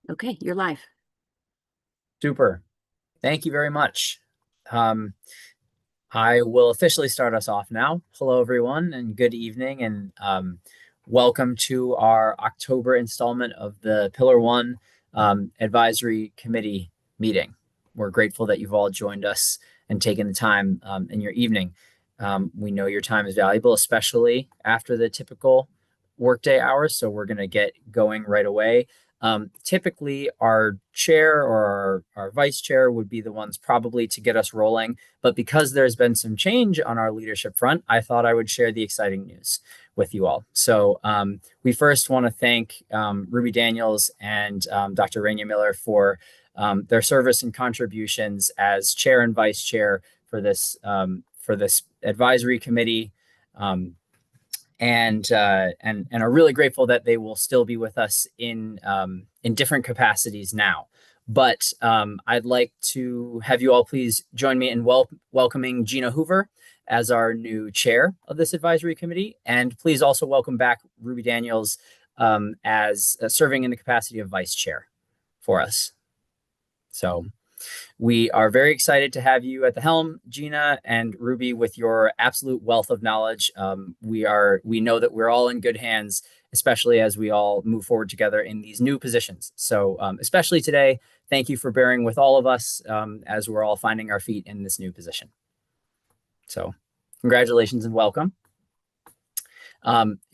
Okay, you're live. Super. Thank you very much. Um, I will officially start us off now. Hello, everyone, and good evening, and welcome to our October installment of the Pillar One Advisory Committee meeting. We're grateful that you've all joined us and taken the time in your evening. We know your time is valuable, especially after the typical workday hours, so we're going to get going right away. Typically, our chair or our vice chair would be the ones probably to get us rolling. But because there's been some change on our leadership front, I thought I would share the exciting news with you all. So we first want to thank Ruby Daniels and Dr. Rainier Miller for their service and contributions as chair and vice chair for this advisory committee. And are really grateful that they will still be with us in different capacities now. But I'd like to have you all please join me in welcoming Gina Hoover as our new chair of this advisory committee, and please also welcome back Ruby Daniels as serving in the capacity of vice chair for us. So we are very excited to have you at the helm, Gina and Ruby, with your absolute wealth of knowledge. We know that we're all in good hands, especially as we all move forward together in these new positions. So especially today, thank you for bearing with all of us as we're all finding our feet in this new position. So congratulations and welcome.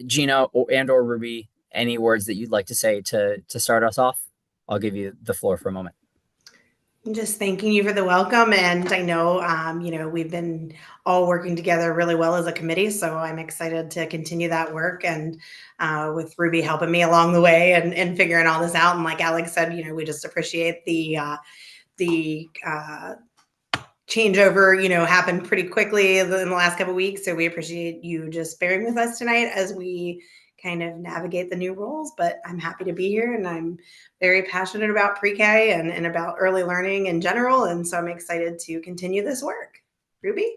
Gina or Ruby, any words that you'd like to say to start us off? I'll give you the floor for a moment. Just thanking you for the welcome. And I know, we've been all working together really well as a committee. So I'm excited to continue that work and with Ruby helping me along the way and figuring all this out. And like Alex said, we just appreciate the changeover, happened pretty quickly in the last couple of weeks. So we appreciate you just bearing with us tonight as we kind of navigate the new roles. But I'm happy to be here, and I'm very passionate about pre-K and about early learning in general. And so I'm excited to continue this work. Ruby?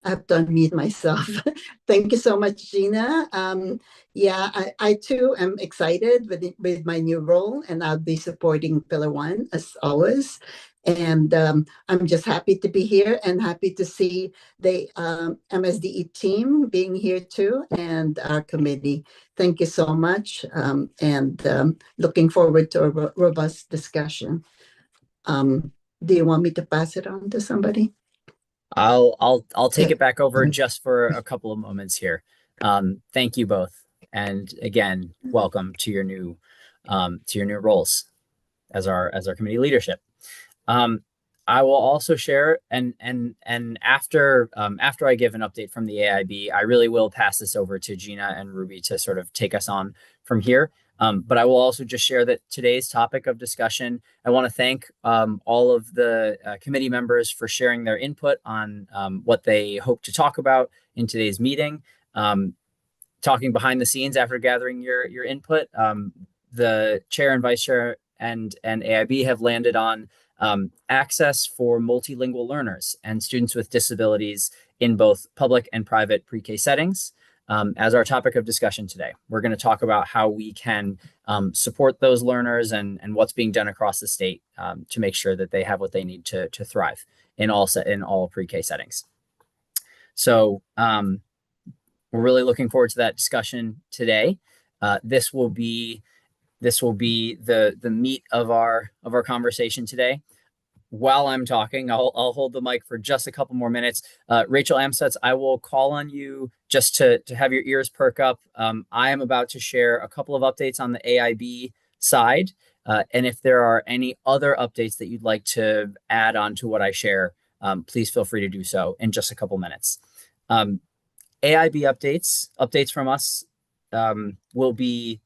I have to unmute myself. Thank you so much, Gina. I too am excited with my new role, and I'll be supporting Pillar One as always. And I'm just happy to be here and happy to see the MSDE team being here too, and our committee. Thank you so much, and looking forward to a robust discussion. Do you want me to pass it on to somebody? I'll take it back over just for a couple of moments here. Thank you both, and again, welcome to your new roles as our committee leadership. I will also share, and after I give an update from the AIB, I really will pass this over to Gina and Ruby to sort of take us on from here. But I will also just share that today's topic of discussion, I want to thank all of the committee members for sharing their input on what they hope to talk about in today's meeting. Talking behind the scenes after gathering your input, the chair and vice chair and AIB have landed on access for multilingual learners and students with disabilities in both public and private pre-K settings. As our topic of discussion today, we're going to talk about how we can support those learners and what's being done across the state to make sure that they have what they need to thrive in all pre-K settings. So we're really looking forward to that discussion today. This will be the meat of our conversation today. While I'm talking, I'll hold the mic for just a couple more minutes. Rachel Amstutz, I will call on you just to have your ears perk up. I am about to share a couple of updates on the AIB side. And if there are any other updates that you'd like to add on to what I share, please feel free to do so in just a couple minutes. AIB updates from us will be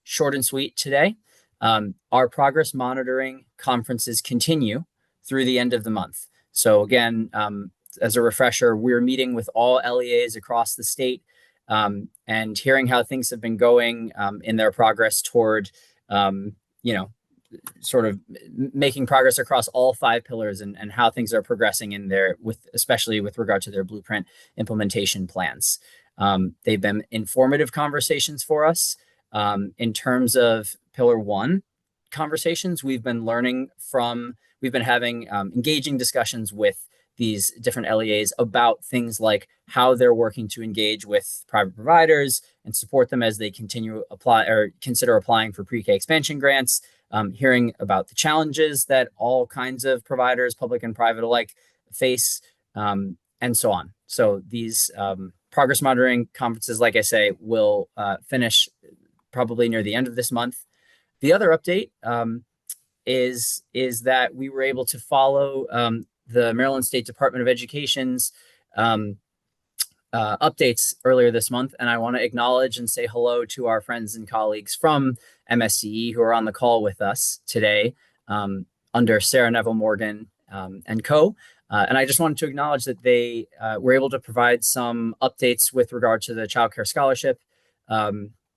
short and sweet today. Our progress monitoring conferences continue through the end of the month. So again, as a refresher, we're meeting with all LEAs across the state and hearing how things have been going in their progress toward, sort of making progress across all 5 pillars and how things are progressing in there, especially with regard to their blueprint implementation plans. They've been informative conversations for us. In terms of Pillar 1 conversations, we've been having engaging discussions with these different LEAs about things like how they're working to engage with private providers and support them as they continue consider applying for pre-K expansion grants, hearing about the challenges that all kinds of providers, public and private alike, face, and so on. So these progress monitoring conferences, like I say, will finish probably near the end of this month. The other update is that we were able to follow the Maryland State Department of Education's updates earlier this month, and I want to acknowledge and say hello to our friends and colleagues from MSCE who are on the call with us today, under Sarah Neville Morgan and co. And I just wanted to acknowledge that they were able to provide some updates with regard to the Child Care Scholarship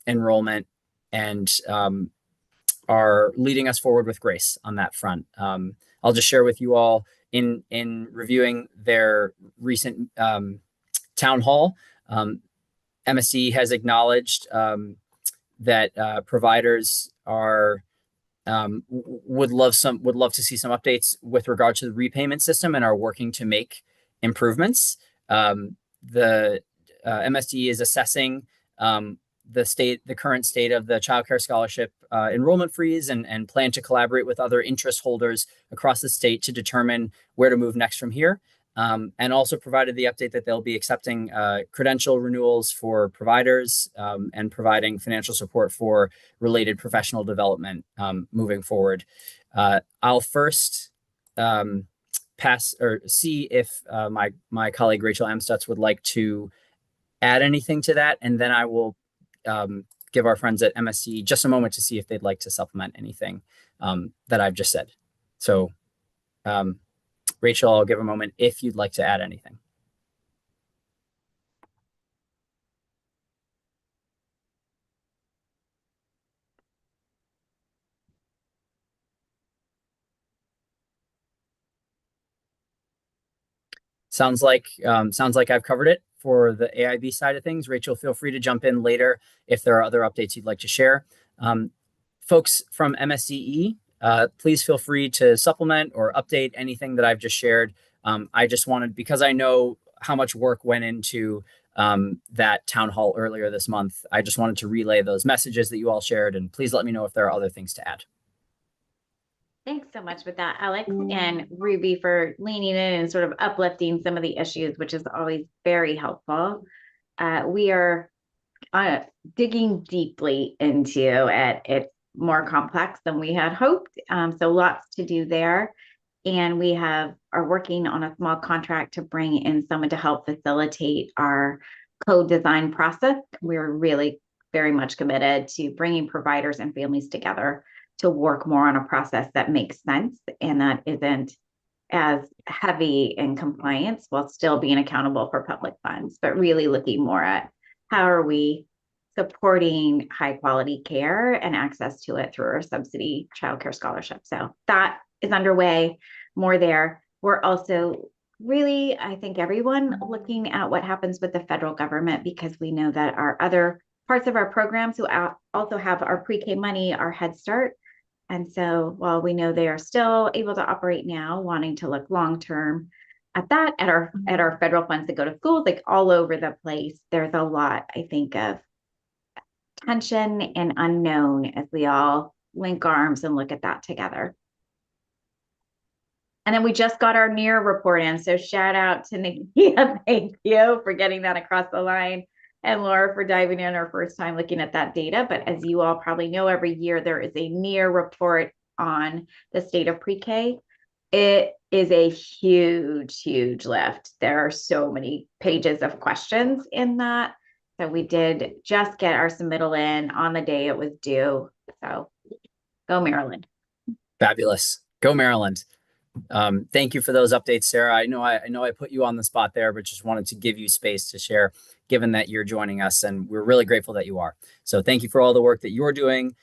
enrollment, and are leading us forward with grace on that front. I'll just share with you all, in reviewing their recent town hall, MSC has acknowledged that providers are would love to see some updates with regard to the repayment system and are working to make improvements. The MSD is assessing the current state of the Child Care Scholarship enrollment freeze, and plan to collaborate with other interest holders across the state to determine where to move next from here. And also provided the update that they'll be accepting credential renewals for providers, and providing financial support for related professional development moving forward. I'll first pass or see if my colleague Rachel Amstutz would like to add anything to that, and then I will give our friends at MSC just a moment to see if they'd like to supplement anything that I've just said. So Rachel, I'll give a moment if you'd like to add anything. Sounds like I've covered it for the AIB side of things. Rachel, feel free to jump in later if there are other updates you'd like to share. Folks from MSCE, please feel free to supplement or update anything that I've just shared. I just wanted, because I know how much work went into that town hall earlier this month, I just wanted to relay those messages that you all shared, and please let me know if there are other things to add. Thanks so much with that, Alex and Ruby, for leaning in and sort of uplifting some of the issues, which is always very helpful. We are digging deeply into it. It's more complex than we had hoped, so lots to do there. And we are working on a small contract to bring in someone to help facilitate our code design process. We're really very much committed to bringing providers and families together to work more on a process that makes sense and that isn't as heavy in compliance while still being accountable for public funds, but really looking more at how are we supporting high quality care and access to it through our subsidy childcare scholarship. So that is underway, more there. We're also really, I think everyone looking at what happens with the federal government, because we know that our other parts of our programs who also have our pre-K money are Head Start. And so while we know they are still able to operate now, wanting to look long-term at that, at our federal funds that go to schools, like all over the place, there's a lot, I think, of tension and unknown as we all link arms and look at that together. And then we just got our NEAR report in. So shout out to Nikia. Thank you for getting that across the line. And Laura for diving in our first time looking at that data. But as you all probably know, every year there is a NEAR report on the state of pre-K. It is a huge, huge lift. There are so many pages of questions in that. So we did just get our submittal in on the day it was due. So go Maryland. Fabulous. Go Maryland. Thank you for those updates, Sarah. I know I put you on the spot there, but just wanted to give you space to share, given that you're joining us, and we're really grateful that you are. So thank you for all the work that you're doing.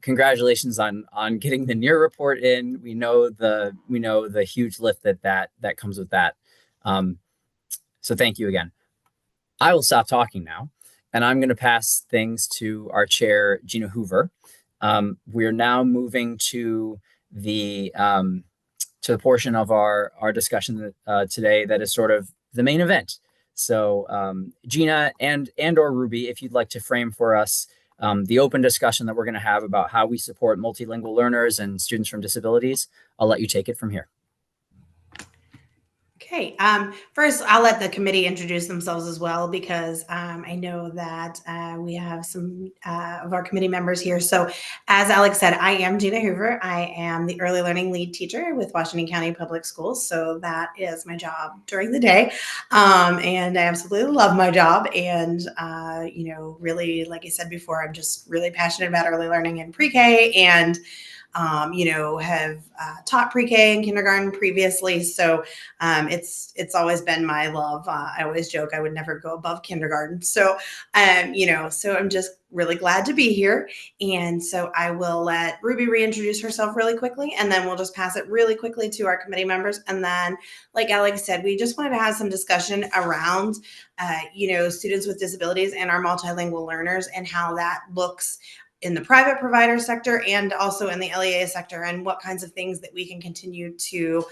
Congratulations on getting the NEAR report in. We know the huge lift that comes with that. So thank you again. I will stop talking now, and I'm going to pass things to our chair, Gina Hoover. We're now moving to the portion of our discussion today that is sort of the main event. So Gina and or Ruby, if you'd like to frame for us the open discussion that we're going to have about how we support multilingual learners and students from disabilities, I'll let you take it from here. Okay. First, I'll let the committee introduce themselves as well, because I know that we have some of our committee members here. So as Alex said, I am Gina Hoover. I am the early learning lead teacher with Washington County Public Schools. So that is my job during the day. And I absolutely love my job. And, really, like I said before, I'm just really passionate about early learning in pre-K, and have taught pre-K and kindergarten previously. So it's always been my love. I always joke I would never go above kindergarten. So, so I'm just really glad to be here. And so I will let Ruby reintroduce herself really quickly, and then we'll just pass it really quickly to our committee members. And then, like Alex said, we just wanted to have some discussion around, students with disabilities and our multilingual learners, and how that looks in the private provider sector and also in the LEA sector, and what kinds of things that we can continue to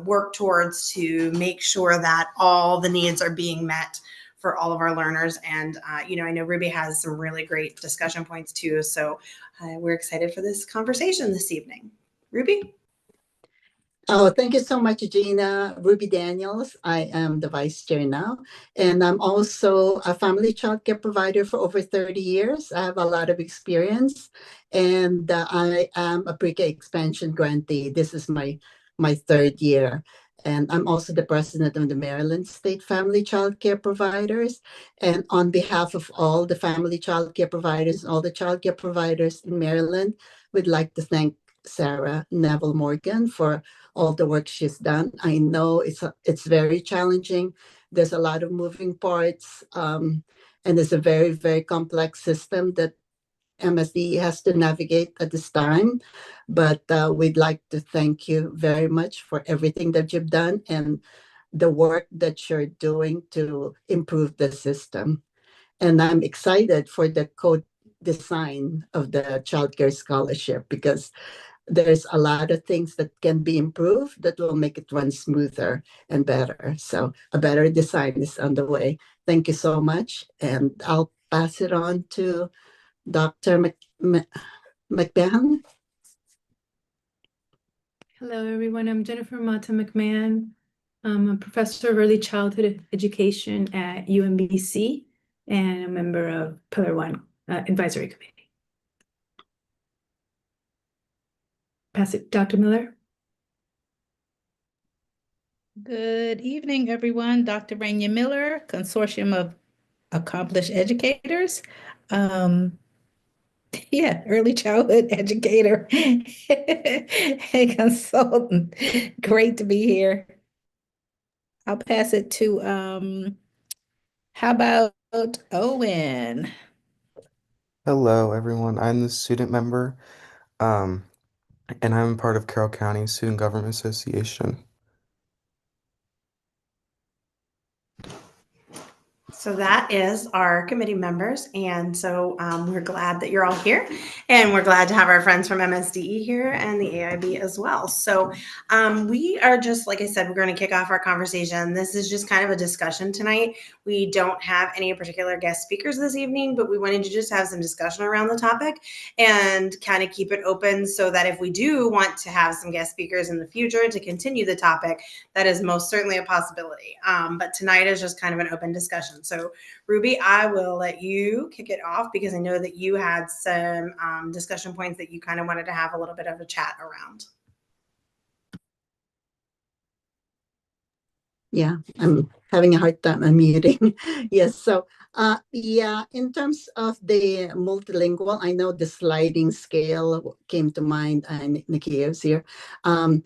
work towards to make sure that all the needs are being met for all of our learners. And, I know Ruby has some really great discussion points too. So we're excited for this conversation this evening. Ruby? Oh, thank you so much, Gina. Ruby Daniels. I am the vice chair now, and I'm also a family child care provider for over 30 years. I have a lot of experience, and I am a pre-K expansion grantee. This is my third year. And I'm also the president of the Maryland State Family Child Care Providers. And on behalf of all the family child care providers, all the child care providers in Maryland, we'd like to thank Sarah Neville Morgan for all the work she's done. I know it's very challenging. There's a lot of moving parts, and it's a very, very complex system that MSD has to navigate at this time. But we'd like to thank you very much for everything that you've done and the work that you're doing to improve the system. And I'm excited for the code design of the Child Care Scholarship, because there's a lot of things that can be improved that will make it run smoother and better. So a better design is on the way. Thank you so much. And I'll pass it on to Dr. McMahon. Hello, everyone. I'm Jennifer Mata McMahon. I'm a professor of early childhood education at UMBC and a member of Pillar One Advisory Committee. Pass it, Dr. Miller. Good evening, everyone. Dr. Rania Miller, Consortium of Accomplished Educators. Early childhood educator and consultant. Great to be here. I'll pass it to, how about Owen? Hello, everyone. I'm the student member, and I'm part of Carroll County Student Government Association. So that is our committee members. And so we're glad that you're all here, and we're glad to have our friends from MSDE here and the AIB as well. So we are just, like I said, we're going to kick off our conversation. This is just kind of a discussion tonight. We don't have any particular guest speakers this evening, but we wanted to just have some discussion around the topic and kind of keep it open, so that if we do want to have some guest speakers in the future to continue the topic, that is most certainly a possibility. But tonight is just kind of an open discussion. So Ruby, I will let you kick it off, because I know that you had some discussion points that you kind of wanted to have a little bit of a chat around. Yeah, I'm having a hard time unmuting. Yes, so in terms of the multilingual, I know the sliding scale came to mind, and Nikia is here. And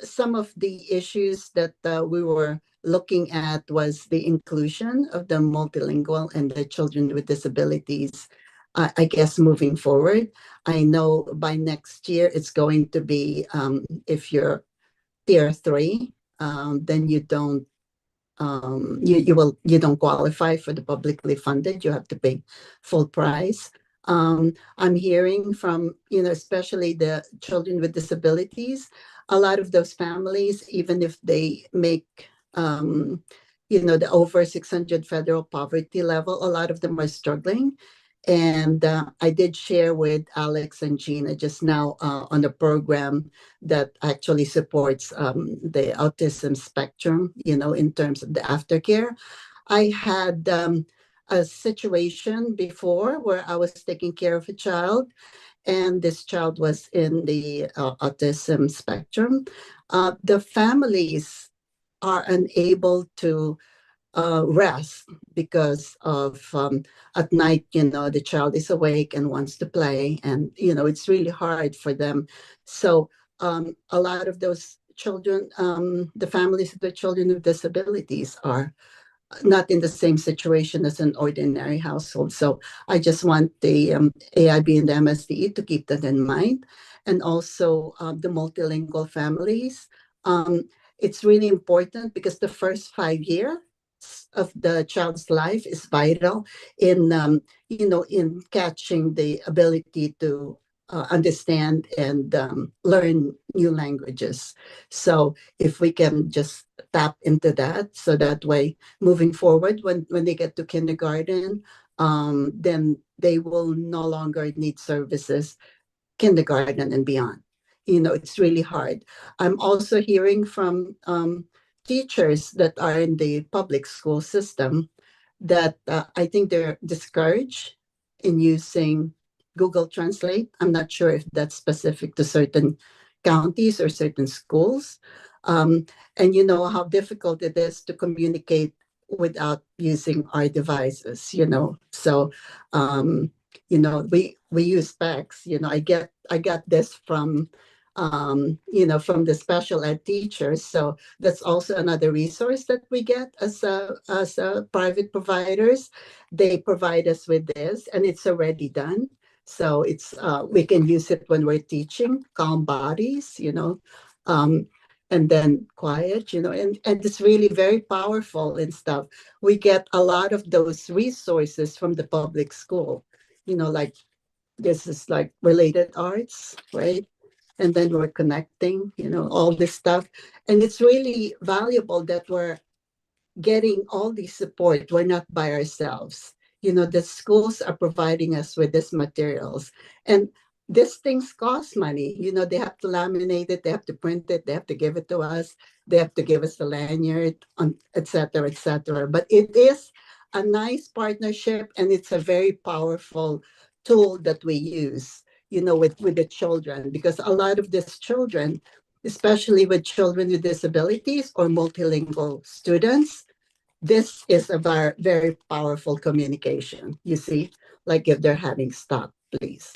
some of the issues that we were looking at was the inclusion of the multilingual and the children with disabilities. I guess moving forward, I know by next year it's going to be, if you're tier 3, then you don't you don't qualify for the publicly funded. You have to pay full price. I'm hearing from, especially the children with disabilities, a lot of those families, even if they make, the over 600 federal poverty level, a lot of them are struggling. And I did share with Alex and Gina just now on a program that actually supports the autism spectrum, in terms of the aftercare. I had a situation before where I was taking care of a child, and this child was in the autism spectrum. The families are unable to rest because of at night, the child is awake and wants to play, and it's really hard for them. So a lot of those children, the families of the children with disabilities are not in the same situation as an ordinary household. So I just want the AIB and the MSDE to keep that in mind, and also the multilingual families. It's really important because the first 5 years of the child's life is vital in in catching the ability to understand and learn new languages. So if we can just tap into that, so that way moving forward, when they get to kindergarten, then they will no longer need services kindergarten and beyond. It's really hard. I'm also hearing from teachers that are in the public school system that I think they're discouraged in using Google Translate. I'm not sure if that's specific to certain counties or certain schools. And you know how difficult it is to communicate without using our devices. So we use specs. I got this from from the special ed teachers. So that's also another resource that we get as private providers. They provide us with this, and it's already done. So it's we can use it when we're teaching calm bodies, and then quiet, and it's really very powerful and stuff. We get a lot of those resources from the public school, like this is like related arts, right? And then we're connecting, all this stuff. And it's really valuable that we're getting all these support. We're not by ourselves. The schools are providing us with these materials. And these things cost money. They have to laminate it, they have to print it, they have to give it to us, they have to give us the lanyard, et cetera, et cetera. But it is a nice partnership, and it's a very powerful tool that we use, with the children, because a lot of these children, especially with children with disabilities or multilingual students, this is a very, very powerful communication. You see, like if they're having stop, please,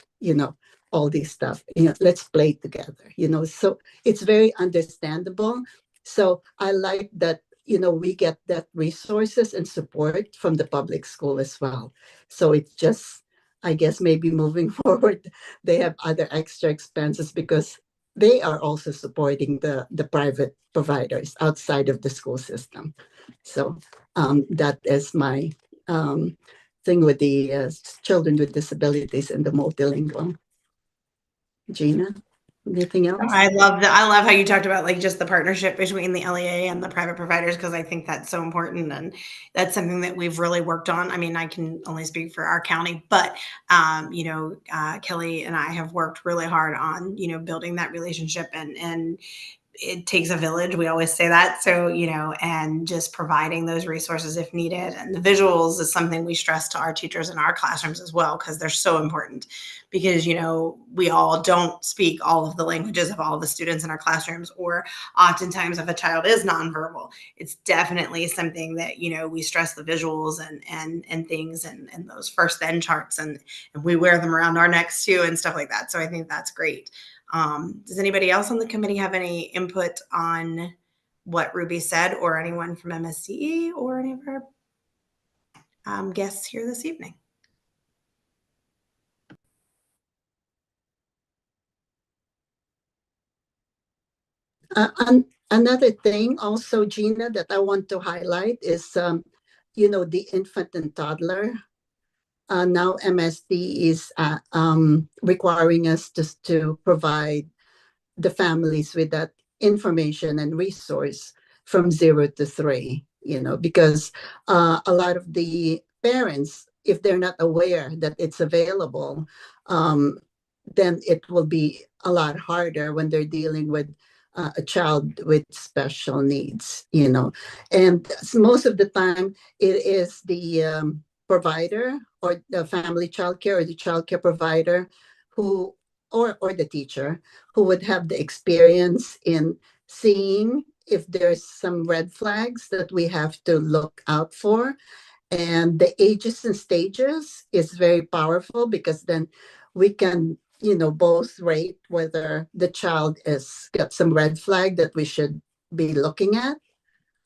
all this stuff, let's play together, so it's very understandable. So I like that, we get that resources and support from the public school as well. So it's just, I guess maybe moving forward, they have other extra expenses because they are also supporting the private providers outside of the school system. So that is my thing with the children with disabilities and the multilingual. Gina, anything else? I love that. I love how you talked about like just the partnership between the LEA and the private providers, because I think that's so important, and that's something that we've really worked on. I mean, I can only speak for our county, but Kelly and I have worked really hard on building that relationship, and it takes a village. We always say that. So, and just providing those resources if needed. And the visuals is something we stress to our teachers in our classrooms as well, because they're so important, because, we all don't speak all of the languages of all the students in our classrooms, or oftentimes if a child is nonverbal, it's definitely something that, we stress the visuals and things and those first then charts, and we wear them around our necks too and stuff like that. So I think that's great. Does anybody else on the committee have any input on what Ruby said, or anyone from MSDE or any of our guests here this evening? Another thing also, Gina, that I want to highlight is, the infant and toddler. Now MSD is requiring us to provide the families with that information and resource from 0 to 3, because a lot of the parents, if they're not aware that it's available, then it will be a lot harder when they're dealing with a child with special needs. And most of the time, it is the provider or the family childcare or the childcare provider who, or the teacher who would have the experience in seeing if there's some red flags that we have to look out for. And the ages and stages is very powerful because then we can, both rate whether the child has got some red flag that we should be looking at.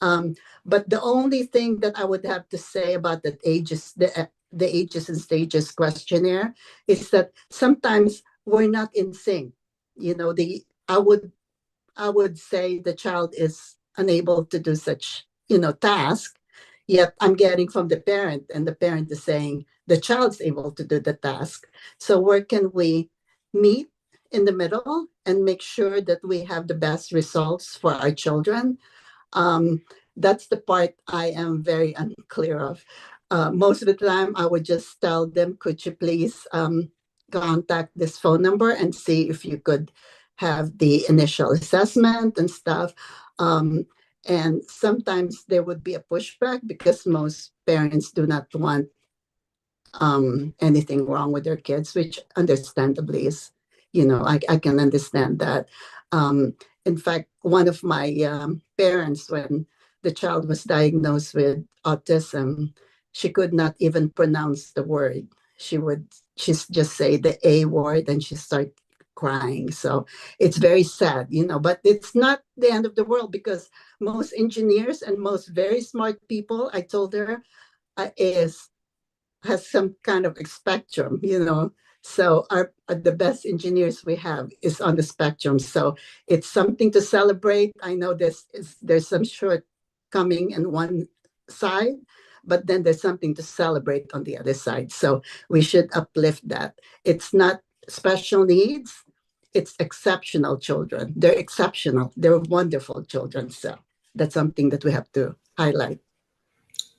But the only thing that I would have to say about the ages and stages questionnaire is that sometimes we're not in sync. The I would say the child is unable to do such, task, yet I'm getting from the parent, and the parent is saying the child's able to do the task. So where can we meet in the middle and make sure that we have the best results for our children? That's the part I am very unclear of. Most of the time, I would just tell them, could you please contact this phone number and see if you could have the initial assessment and stuff. And sometimes there would be a pushback because most parents do not want anything wrong with their kids, which understandably is, I can understand that. In fact, one of my parents, when the child was diagnosed with autism, she could not even pronounce the word. She's just say the A word and she start crying. So it's very sad, but it's not the end of the world because most engineers and most very smart people, I told her, has some kind of a spectrum. So the best engineers we have is on the spectrum. So it's something to celebrate. I know there's some shortcoming in one side, but then there's something to celebrate on the other side. So we should uplift that. It's not special needs, it's exceptional children. They're exceptional. They're wonderful children. So that's something that we have to highlight.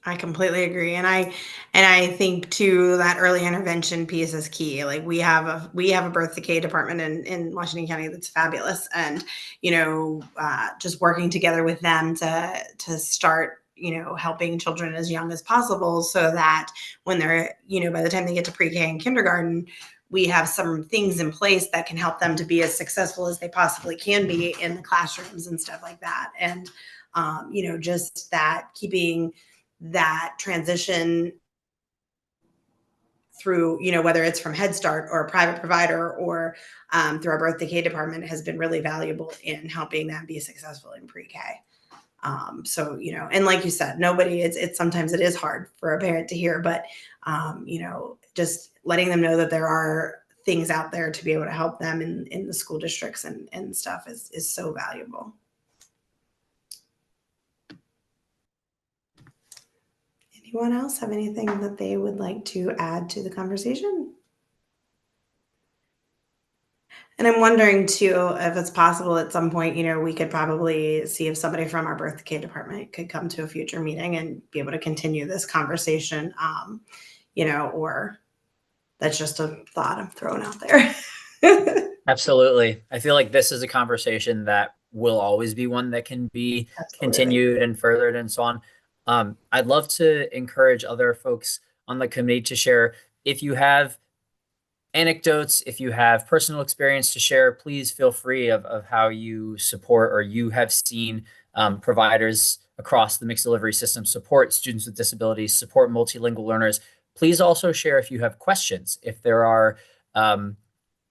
I completely agree. And I think too that early intervention piece is key. Like we have a birth decay department in Washington County that's fabulous. And, just working together with them to start, helping children as young as possible so that when they're, by the time they get to pre-K and kindergarten, we have some things in place that can help them to be as successful as they possibly can be in the classrooms and stuff like that. And, just that keeping that transition through, whether it's from Head Start or a private provider or through our birth decay department has been really valuable in helping them be successful in pre-K. So, and like you said, it's sometimes it is hard for a parent to hear, but, just letting them know that there are things out there to be able to help them in the school districts and stuff is so valuable. Anyone else have anything that they would like to add to the conversation? And I'm wondering too, if it's possible at some point, we could probably see if somebody from our birth decay department could come to a future meeting and be able to continue this conversation, or that's just a thought I'm throwing out there. Absolutely. I feel like this is a conversation that will always be one that can be continued and furthered and so on. I'd love to encourage other folks on the committee to share. If you have anecdotes, if you have personal experience to share, please feel free of how you support or you have seen providers across the mixed delivery system support students with disabilities, support multilingual learners. Please also share if you have questions, if there are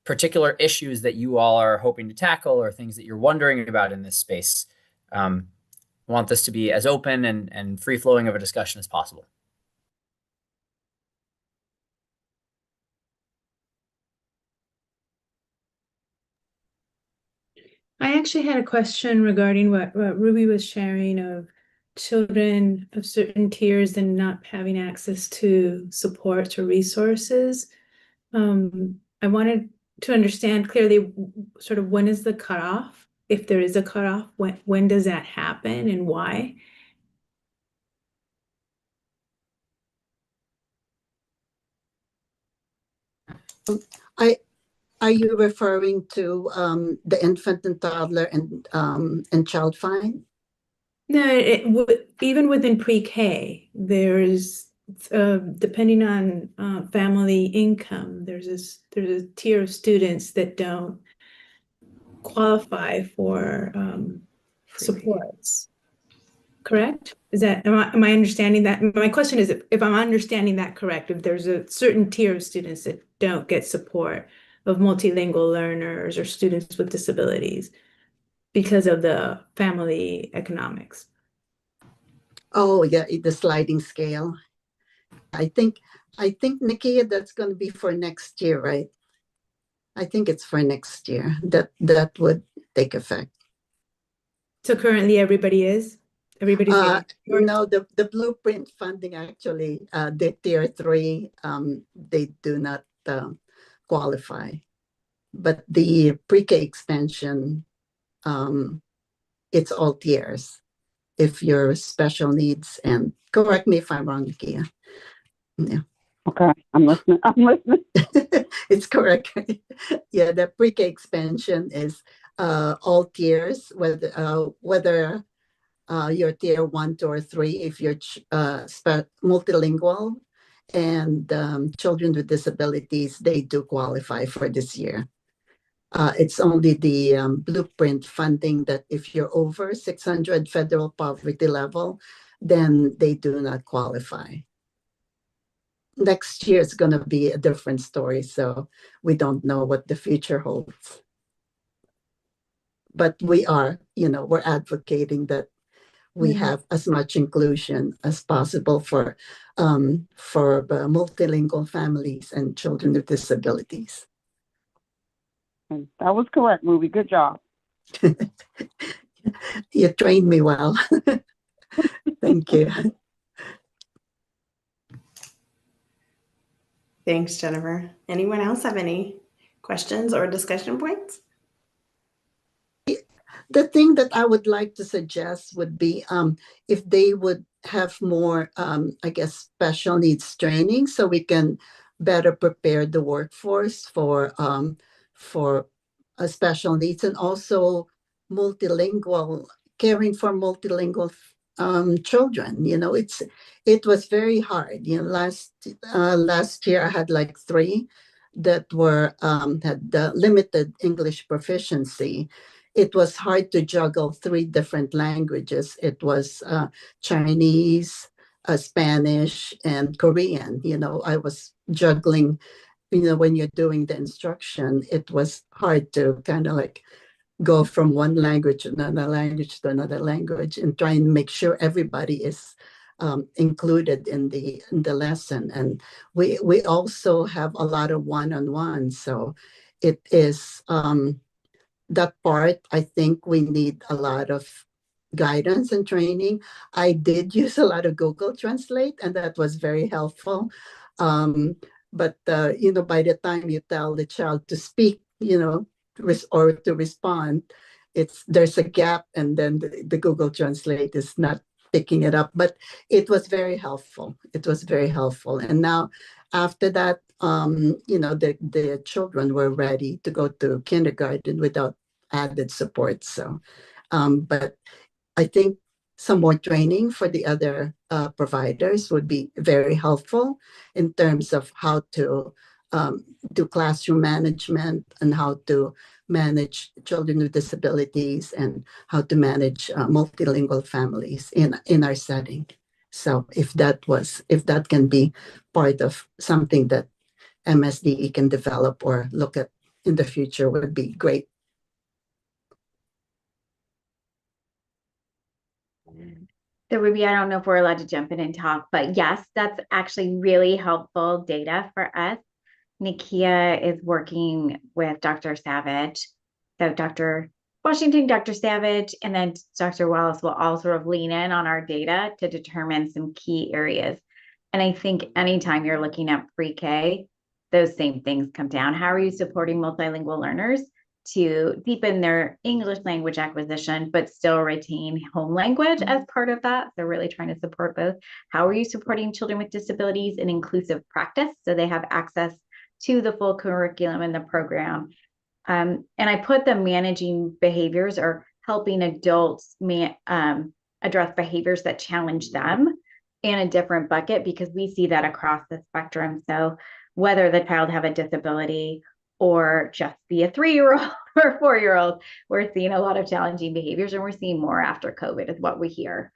particular issues that you all are hoping to tackle or things that you're wondering about in this space. Want this to be as open and free-flowing of a discussion as possible. I actually had a question regarding what Ruby was sharing of children of certain tiers and not having access to supports or resources. I wanted to understand clearly sort of when is the cutoff? If there is a cutoff, when does that happen and why? Are you referring to the infant and toddler and child find? No, even within pre-K, there's depending on family income, there's a tier of students that don't qualify for supports. Correct? Am I understanding that? My question is if I'm understanding that correct, if there's a certain tier of students that don't get support of multilingual learners or students with disabilities because of the family economics. Oh, yeah, the sliding scale. I think, Nikia, that's going to be for next year, right? I think it's for next year that would take effect. So currently everybody's getting support? No, the blueprint funding actually, the tier 3, they do not qualify. But the pre-K expansion, it's all tiers. If you're special needs, and correct me if I'm wrong, Nikia. Yeah. Okay, I'm listening. It's correct. Yeah, the pre-K expansion is all tiers, whether you're tier 1, 2, or 3, if you're multilingual, and children with disabilities, they do qualify for this year. It's only the blueprint funding that if you're over 600 federal poverty level, then they do not qualify. Next year is going to be a different story, so we don't know what the future holds. But we're advocating that we have as much inclusion as possible for multilingual families and children with disabilities. That was correct, Ruby. Good job. You trained me well. Thank you. Thanks, Jennifer. Anyone else have any questions or discussion points? The thing that I would like to suggest would be if they would have more, special needs training, so we can better prepare the workforce for special needs, and also caring for multilingual children. It was very hard. Last year I had like 3 that had limited English proficiency. It was hard to juggle 3 different languages. It was Chinese, Spanish, and Korean. I was juggling, when you're doing the instruction, it was hard to kind of like go from one language to another language and try and make sure everybody is included in the lesson. And we also have a lot of one-on-one. So it is that part, I think we need a lot of guidance and training. I did use a lot of Google Translate, and that was very helpful. But by the time you tell the child to speak, or to respond, there's a gap, and then the Google Translate is not picking it up. But it was very helpful. And now, after that, the children were ready to go to kindergarten without added support. So, but I think some more training for the other providers would be very helpful in terms of how to do classroom management, and how to manage children with disabilities, and how to manage multilingual families in our setting. So if that can be part of something that MSDE can develop or look at in the future, would be great. So Ruby, I don't know if we're allowed to jump in and talk, but yes, that's actually really helpful data for us. Nikia is working with Dr. Savage. So Dr. Washington, Dr. Savage, and then Dr. Wallace will all sort of lean in on our data to determine some key areas. And I think anytime you're looking at pre-K, those same things come down. How are you supporting multilingual learners to deepen their English language acquisition, but still retain home language as part of that? So really trying to support both. How are you supporting children with disabilities in inclusive practice so they have access to the full curriculum in the program? And I put the managing behaviors or helping adults address behaviors that challenge them in a different bucket, because we see that across the spectrum. So whether the child have a disability or just be a 3-year-old or 4-year-old, we're seeing a lot of challenging behaviors, and we're seeing more after COVID is what we hear.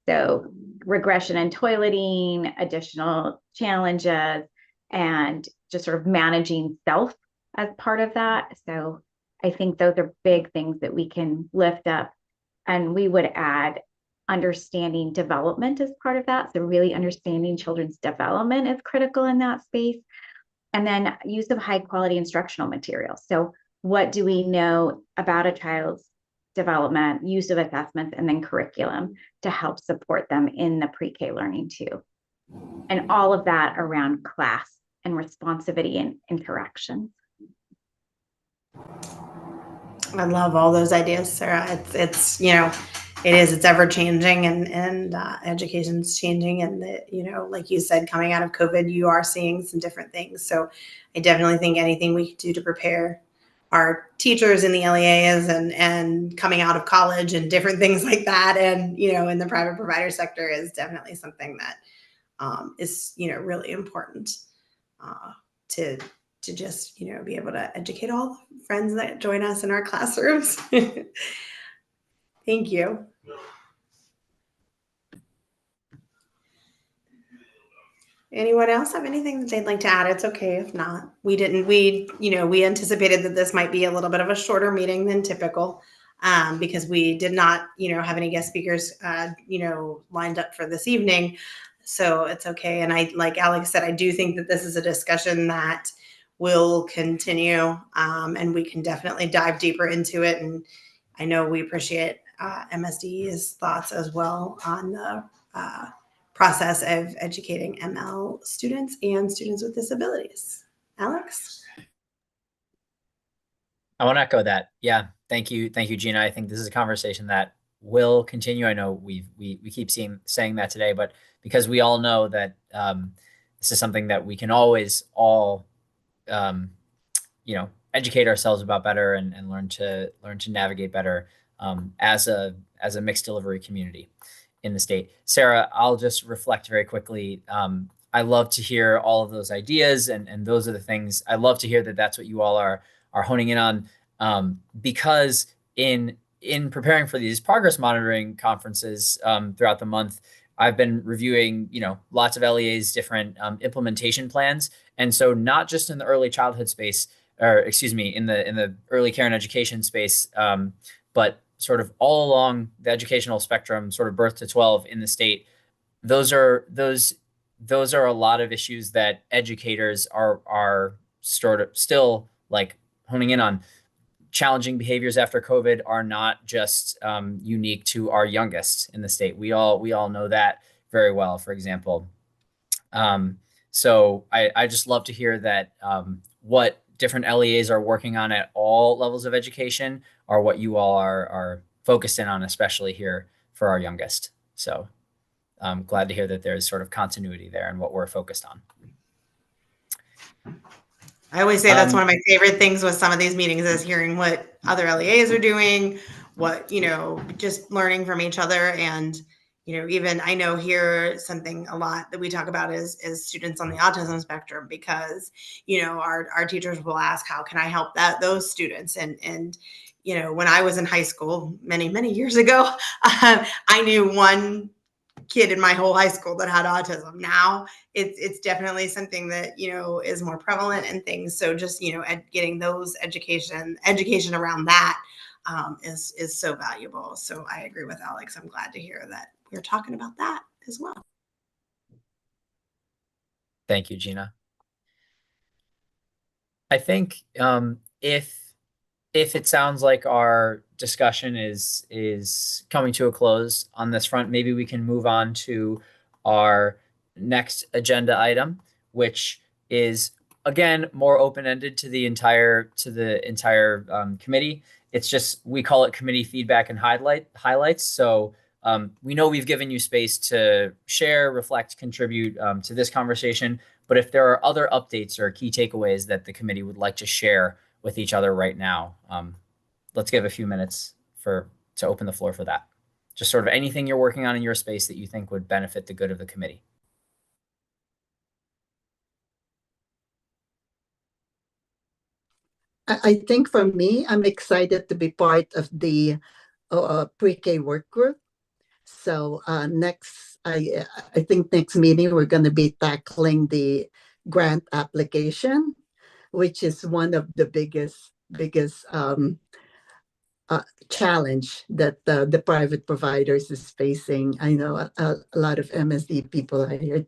So regression and toileting, additional challenges, and just sort of managing self as part of that. So I think those are big things that we can lift up. And we would add understanding development as part of that. So really understanding children's development is critical in that space. And then use of high quality instructional materials. So what do we know about a child's development, use of assessments, and then curriculum to help support them in the pre-K learning too. And all of that around class and responsivity and interaction. I love all those ideas, Sarah. It's it's ever changing, and education's changing, and like you said, coming out of COVID, you are seeing some different things. So I definitely think anything we can do to prepare our teachers in the LEAs and coming out of college and different things like that, and in the private provider sector is definitely something that is really important to just be able to educate all the friends that join us in our classrooms. Thank you. Anyone else have anything that they'd like to add? It's okay if not. We anticipated that this might be a little bit of a shorter meeting than typical, because we did not have any guest speakers lined up for this evening. So it's okay. And I, like Alex said, I do think that this is a discussion that will continue, and we can definitely dive deeper into it. And I know we appreciate MSD's thoughts as well on the process of educating ML students and students with disabilities. Alex? I want to echo that. Yeah, thank you, Gina. I think this is a conversation that will continue. I know we keep saying that today, but because we all know that this is something that we can always all educate ourselves about better and learn to navigate better as a mixed delivery community in the state. Sarah, I'll just reflect very quickly. I love to hear all of those ideas, and those are the things I love to hear, that's what you all are honing in on, because in preparing for these progress monitoring conferences throughout the month, I've been reviewing, lots of LEA's different implementation plans. And so not just in the early childhood space, or excuse me, in the early care and education space, but sort of all along the educational spectrum, sort of birth to 12 in the state. Those are a lot of issues that educators are sort of still like honing in on. Challenging behaviors after COVID are not just unique to our youngest in the state. We all know that very well, for example. So I just love to hear that what different LEAs are working on at all levels of education are what you all are focused in on, especially here for our youngest. So I'm glad to hear that there's sort of continuity there in what we're focused on. I always say that's one of my favorite things with some of these meetings is hearing what other LEAs are doing, what, just learning from each other. And, even I know here something a lot that we talk about is students on the autism spectrum, because, our teachers will ask, how can I help those students? And, when I was in high school many, many years ago, I knew one kid in my whole high school that had autism. Now it's definitely something that is more prevalent and things. So just getting those education around that is so valuable. So I agree with Alex. I'm glad to hear that we're talking about that as well. Thank you, Gina. I think if it sounds like our discussion is coming to a close on this front, maybe we can move on to our next agenda item, which is again more open-ended to the entire committee. It's just we call it committee feedback and highlights. So we know we've given you space to share, reflect, contribute to this conversation. But if there are other updates or key takeaways that the committee would like to share with each other right now, let's give a few minutes to open the floor for that. Just sort of anything you're working on in your space that you think would benefit the good of the committee. I think for me, I'm excited to be part of the pre-K work group. So I think next meeting, we're going to be tackling the grant application, which is one of the biggest challenge that the private providers is facing. I know a lot of MSD people are here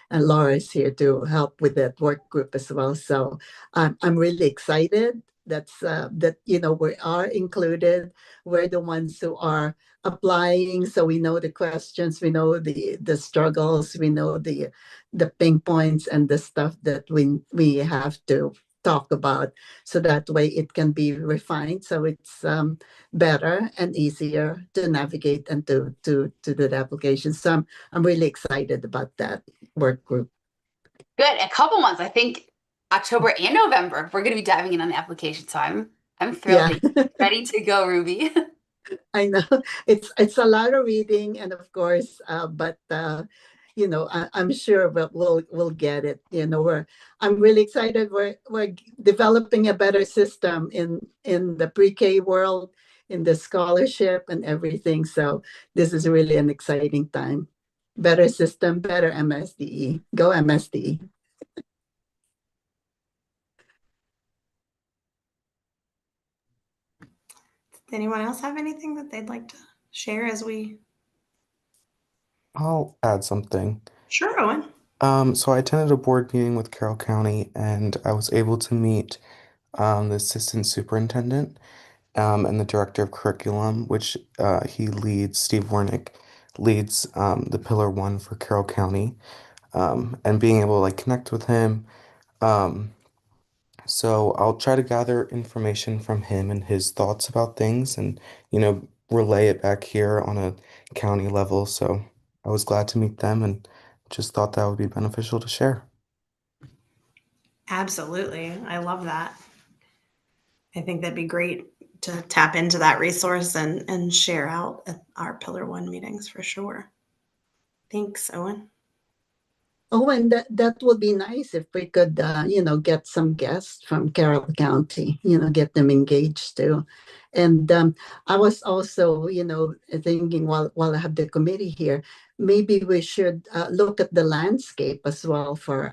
and Laura is here to help with that work group as well. So I'm really excited that we are included. We're the ones who are applying, so we know the questions, we know the struggles, we know the pain points and the stuff that we have to talk about, so that way it can be refined, so it's better and easier to navigate and to do the application. So I'm really excited about that work group. Good. A couple months, I think October and November, we're going to be diving in on the application. So I'm thrilled. Yeah. Ready to go, Ruby. I know it's a lot of reading, and of course, but I'm sure we'll get it. I'm really excited. We're developing a better system in the pre-K world, in the scholarship and everything. So this is really an exciting time. Better system, better MSDE. Go MSDE. Does anyone else have anything that they'd like to share as we? I'll add something. Sure, Owen. So I attended a board meeting with Carroll County, and I was able to meet the assistant superintendent and the director of curriculum, which Steve Warnick leads the Pillar 1 for Carroll County, and being able to connect with him. So I'll try to gather information from him and his thoughts about things and, relay it back here on a county level. So I was glad to meet them and just thought that would be beneficial to share. Absolutely. I love that. I think that'd be great to tap into that resource and share out at our Pillar 1 meetings for sure. Thanks, Owen. Oh, and that would be nice if we could, get some guests from Carroll County, get them engaged too. And I was also, thinking while I have the committee here, maybe we should look at the landscape as well for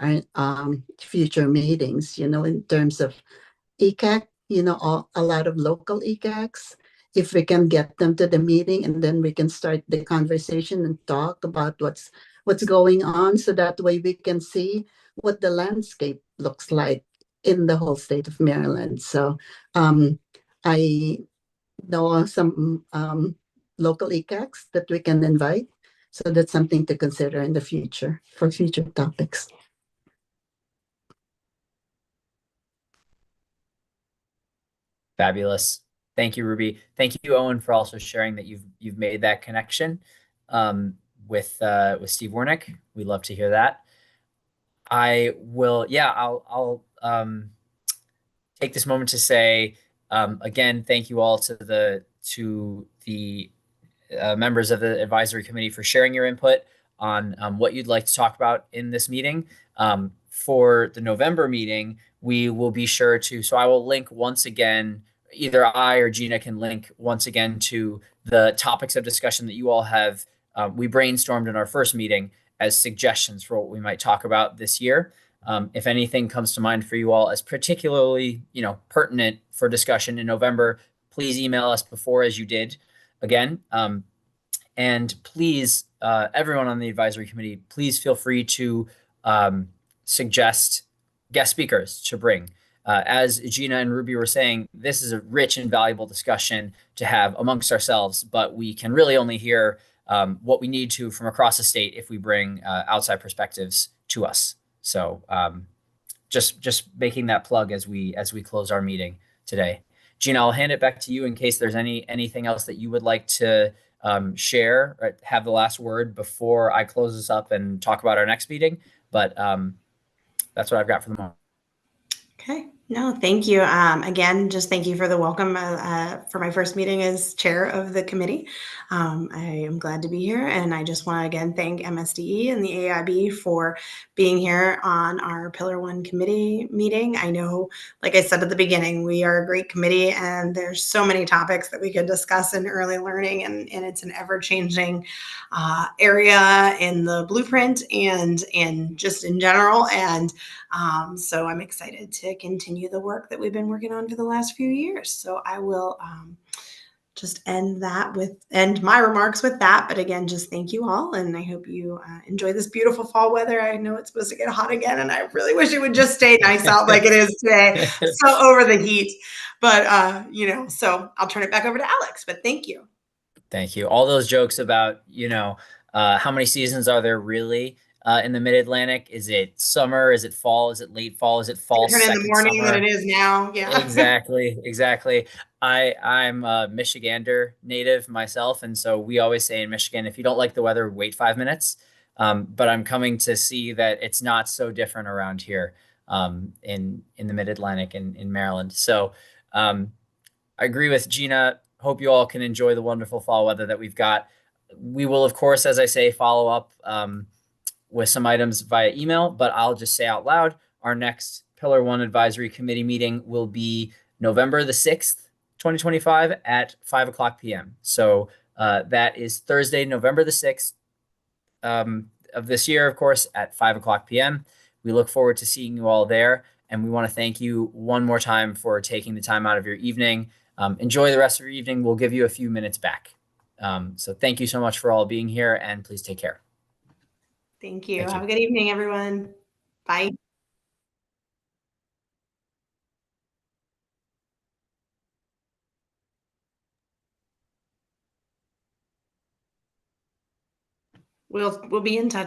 future meetings, in terms of ECAC, a lot of local ECACs. If we can get them to the meeting, and then we can start the conversation and talk about what's going on, so that way we can see what the landscape looks like in the whole state of Maryland. So I know some local ECACs that we can invite. So that's something to consider in the future for future topics. Fabulous. Thank you, Ruby. Thank you, Owen, for also sharing that you've made that connection with Steve Warnick. We love to hear that. I'll take this moment to say again, thank you all to the members of the advisory committee for sharing your input on what you'd like to talk about in this meeting. For the November meeting, we will be sure to, so I will link once again, either I or Gina can link once again to the topics of discussion that you all have, we brainstormed in our first meeting as suggestions for what we might talk about this year. If anything comes to mind for you all as particularly, pertinent for discussion in November, please email us before, as you did again. And please, everyone on the advisory committee, please feel free to suggest guest speakers to bring. as Gina and Ruby were saying, this is a rich and valuable discussion to have amongst ourselves, but we can really only hear what we need to from across the state if we bring outside perspectives to us. So just making that plug as we close our meeting today. Gina, I'll hand it back to you in case there's anything else that you would like to share or have the last word before I close this up and talk about our next meeting. But that's what I've got for the moment. Okay. No, thank you. Again, just thank you for the welcome for my first meeting as chair of the committee. I am glad to be here, and I just want to again thank MSDE and the AIB for being here on our Pillar One committee meeting. I know, like I said at the beginning, we are a great committee, and there's so many topics that we could discuss in early learning, and it's an ever-changing area in the blueprint and just in general. And so I'm excited to continue the work that we've been working on for the last few years. So I will just end my remarks with that. But again, just thank you all. And I hope you enjoy this beautiful fall weather. I know it's supposed to get hot again, and I really wish it would just stay nice out like it is today. So over the heat. But, so I'll turn it back over to Alex, but thank you. Thank you. All those jokes about, how many seasons are there really in the Mid-Atlantic? Is it summer? Is it fall? Is it late fall? Is it fall Turn in the second morning summer? than it is now. Yeah. Exactly. I'm a Michigander native myself, and so we always say in Michigan, if you don't like the weather, wait 5 minutes. But I'm coming to see that it's not so different around here in the Mid-Atlantic and in Maryland. So I agree with Gina. Hope you all can enjoy the wonderful fall weather that we've got. We will, of course, as I say, follow up with some items via email, but I'll just say out loud, our next Pillar One Advisory Committee meeting will be November the 6th, 2025 at 5:00 p.m. So that is Thursday, November the 6th of this year, of course, at 5:00 p.m. We look forward to seeing you all there. And we want to thank you one more time for taking the time out of your evening. Enjoy the rest of your evening. We'll give you a few minutes back. So thank you so much for all being here, and please take care. Thank you. Thank you. Have a good evening, everyone. Bye. We'll be in touch.